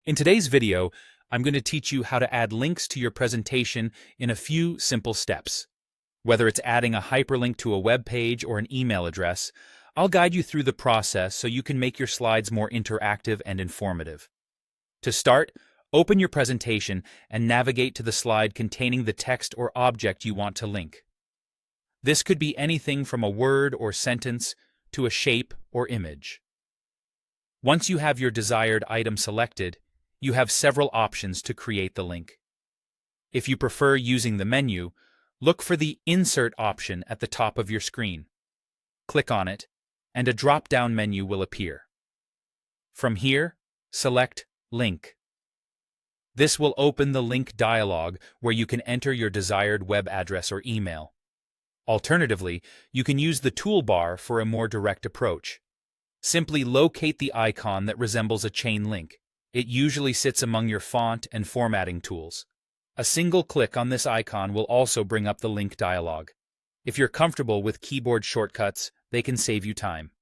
In today's video, I'm going to teach you how to add links to your presentation in a few simple steps. Whether it's adding a hyperlink to a web page or an email address, I'll guide you through the process so you can make your slides more interactive and informative. To start, open your presentation and navigate to the slide containing the text or object you want to link. This could be anything from a word or sentence to a shape or image. Once you have your desired item selected, you have several options to create the link. If you prefer using the menu, look for the Insert option at the top of your screen. Click on it, and a drop-down menu will appear. From here, select Link. This will open the link dialog where you can enter your desired web address or email. Alternatively, you can use the toolbar for a more direct approach. Simply locate the icon that resembles a chain link. It usually sits among your font and formatting tools. A single click on this icon will also bring up the link dialog. If you're comfortable with keyboard shortcuts, they can save you time.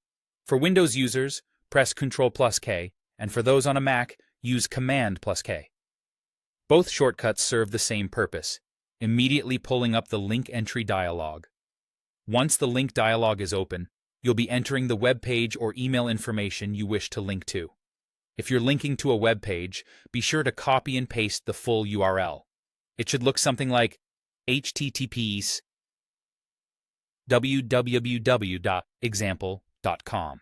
For Windows users, press Ctrl+K, and for those on a Mac, use Command+K. Both shortcuts serve the same purpose, immediately pulling up the link entry dialog. Once the link dialog is open, you'll be entering the web page or email information you wish to link to. If you're linking to a web page, be sure to copy and paste the full URL. It should look something like https://www.example.com.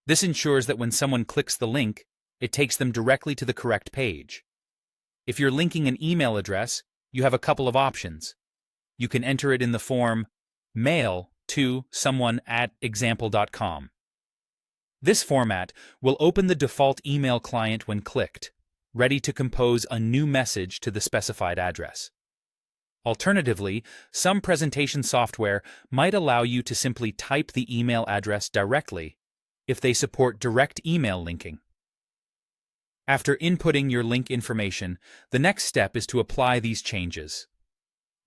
This ensures that when someone clicks the link, it takes them directly to the correct page. If you're linking an email address, you have a couple of options. You can enter it in the form mail to someone@example.com. This format will open the default email client when clicked, ready to compose a new message to the specified address. Alternatively, some presentation software might allow you to simply type the email address directly if they support direct email linking. After inputting your link information, the next step is to apply these changes.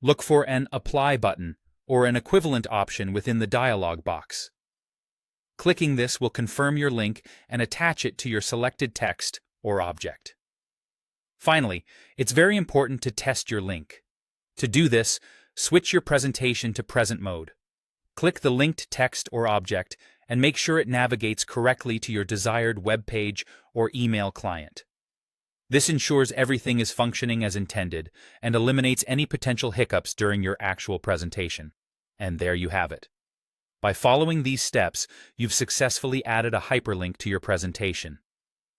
Look for an Apply button or an equivalent option within the dialog box. Clicking this will confirm your link and attach it to your selected text or object. Finally, it's very important to test your link. To do this, switch your presentation to present mode. Click the linked text or object and make sure it navigates correctly to your desired web page or email client. This ensures everything is functioning as intended and eliminates any potential hiccups during your actual presentation. And there you have it. By following these steps, you've successfully added a hyperlink to your presentation.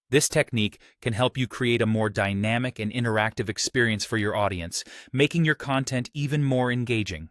This technique can help you create a more dynamic and interactive experience for your audience, making your content even more engaging.